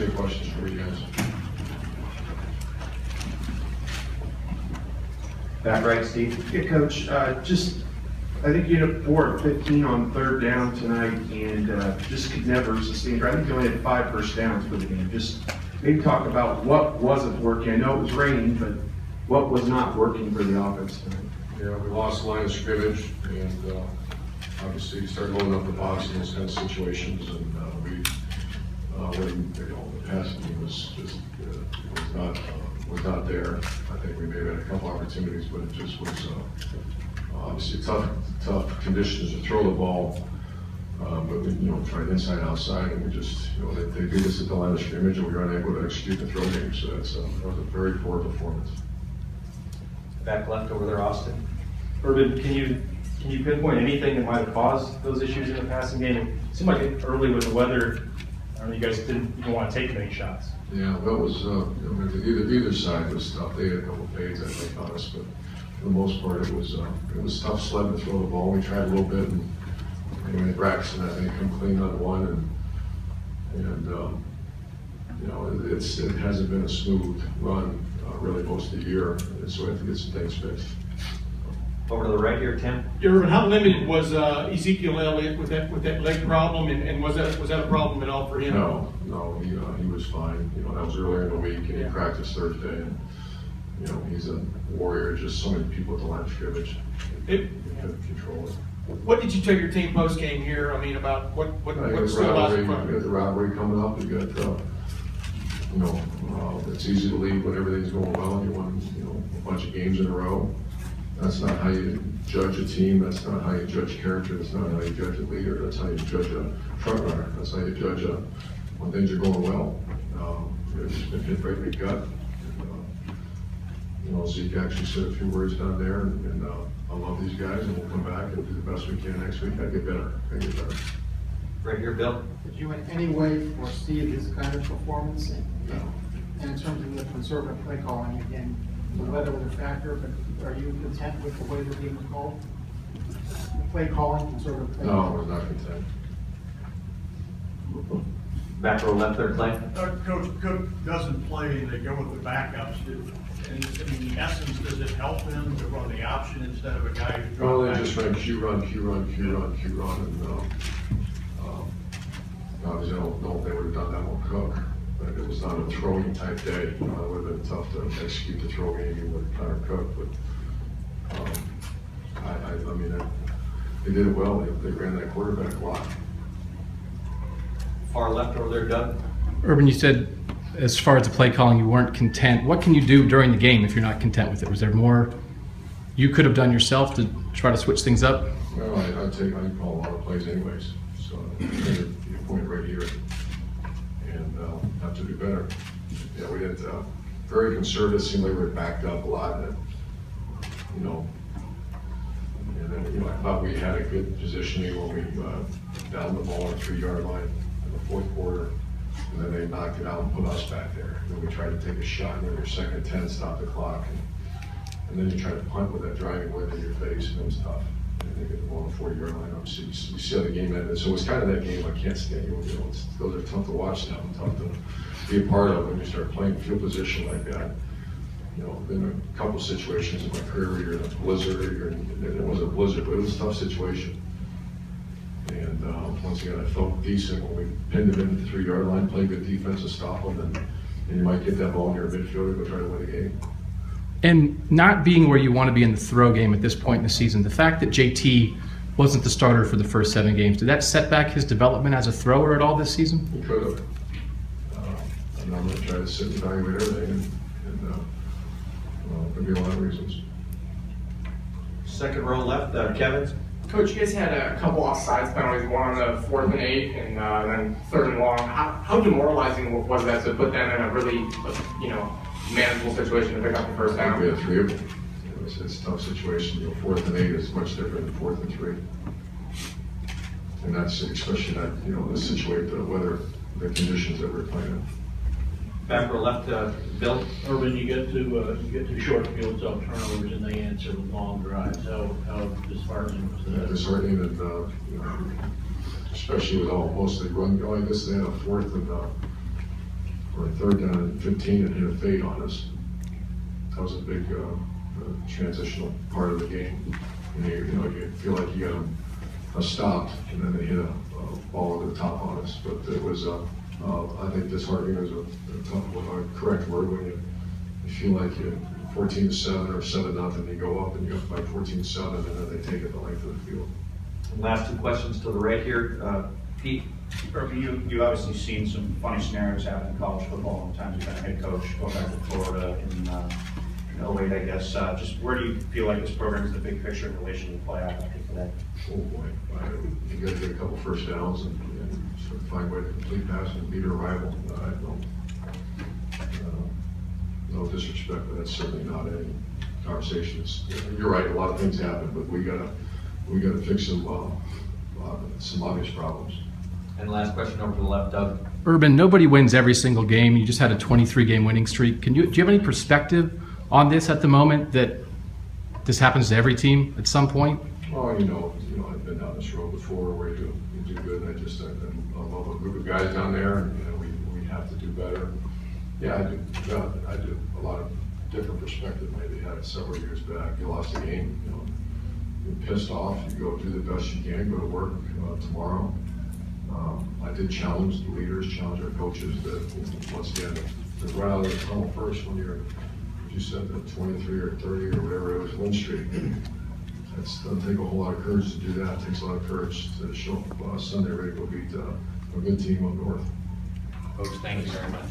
answer your questions for you guys. Back right, Steve. Yeah, Coach, I think you ended up 4 of 15 on third down tonight and just could never sustain. I think you only had 5 first downs for the game. Just maybe talk about what wasn't working. I know it was raining, but what was not working for the offense tonight? Yeah, we lost line of scrimmage, and obviously started loading up the box in those kind of situations, and the passing game was just was not there. I think we may have had a couple opportunities, but it just was obviously tough conditions to throw the ball. But we tried inside outside, and we just they beat us at the line of scrimmage, and we were unable to execute the throw game. So that was a very poor performance. Back left over there, Austin. Urban, can you pinpoint anything that might have caused those issues in the passing game? It seemed like early with the weather, you guys didn't even want to take many shots. Yeah, that was either side was tough. They had a couple of fades, I think, on us, but for the most part, it was tough sledding to throw the ball. We tried a little bit, and anyway, Braxton, I think, come clean on one, and it hasn't been a smooth run really most of the year, and so we have to get some things fixed. Over to the right here, Tim. Urban, how limited was Ezekiel Elliott with that leg problem, and was that a problem at all for him? No, he was fine. That was earlier in the week, and he practiced Thursday, and he's a warrior. Just so many people at the line of scrimmage. He couldn't control it. What did you tell your team post game here? I mean, about what still lies in front of you? We got the rivalry coming up. We got it's easy to lead when everything's going well, and you won a bunch of games in a row. That's not how you judge a team. That's not how you judge character. That's not how you judge a leader. That's how you judge a front runner. That's how you judge when things are going well. It's been hit right in the gut. Zeke actually said a few words down there, and I love these guys, and we'll come back and do the best we can next week. I get better. Right here, Bill. Did you in any way foresee this kind of performance? And in terms of the conservative play calling, again, the weather was a factor, but are you content with the way the game was called? The play calling, conservative play No, calling? I was not content. Back row left there, Clay. Coach Cook doesn't play, they go with the backups. In essence, does it help them to run the option instead of a guy who's Well, they just ran Q run, and obviously I don't know if they would have done that on Cook, but it was not a throwing type day. It would have been tough to execute the throw game even with Connor Cook, but I mean, they did it well. They ran that quarterback a lot. Far left over there, Doug. Urban, you said as far as the play calling, you weren't content. What can you do during the game if you're not content with it? Was there more you could have done yourself to try to switch things up? Well, I call a lot of plays anyways, so you point right here, and have to do better. Yeah, we did very conservative. Seemed like we were backed up a lot, and then I thought we had a good positioning when we downed the ball on the 3-yard line in the fourth quarter. And then they knocked it out and put us back there. And we tried to take a shot, and then your second 10, stop the clock. And then you try to punt with that driving wind in your face, and it was tough. And they get the ball on the 40-yard line. Obviously, you see how the game ended. So it was kind of that game I can't stand. Those are tough to watch now and tough to be a part of when you start playing field position like that. Been a couple situations in my career where you're in a blizzard, it wasn't a blizzard, but it was a tough situation. And once again, I felt decent when we pinned them in the 3-yard line, played good defense to stop them, and you might get that ball in your midfield to go try to win the game. And not being where you want to be in the throw game at this point in the season, the fact that JT wasn't the starter for the first 7 games, did that set back his development as a thrower at all this season? He could have. And I'm going to try to sit and evaluate everything, and there could be a lot of reasons. Second row left, Kevin. Coach, you guys had a couple offsides penalties, one on the 4th and 8, and then 3rd and long. How demoralizing was that to put them in a really, manageable situation to pick up the first down? We had 3 of them. It's a tough situation. 4th and 8 is much different than 4th and 3. And that's especially that, the situation, the weather, the conditions that we're playing in. Back row left, Bill. Urban, you get to short fields off turnovers, and they answer with long drives. How disheartening was that? Disheartening, and especially with most of the run going. I guess they had a 4th and or 3rd down and 15 and hit a fade on us. That was a big transitional part of the game. And you feel like you got them stopped, and then they hit a ball over the top on us. But it was, I think disheartening is a correct word when you feel like you're 14-7 or 7-0, you go up and you up by 14-7, and then they take it the length of the field. Last 2 questions to the right here. Pete? Irvin, you've obviously seen some funny scenarios happen in college football in times you've been a head coach, going back to Florida in 08, I guess. Just where do you feel like this program is the big picture in relation to the playoff after today? Oh boy, you got to get a couple first downs and sort of find a way to complete pass and beat a rival. No disrespect, but that's certainly not any conversation. You're right, a lot of things happen, but we gotta fix some obvious problems. And last question over to the left, Doug. Urban, nobody wins every single game. You just had a 23-game winning streak. Do you have any perspective on this at the moment, that this happens to every team at some point? Well, I've been down this road before where you do good, and I love a group of guys down there, and we have to do better. Yeah, I do. I do. A lot of different perspective. Maybe had it several years back. You lost the game. You're pissed off. You go do the best you can. Go to work tomorrow. I did challenge the leaders, challenge our coaches that once again to run out of the tunnel first when you're, as you said, the 23 or 30 or whatever it was win streak. It doesn't take a whole lot of courage to do that. It takes a lot of courage to show up Sunday ready to go beat a good team up north. Folks, thank you very much.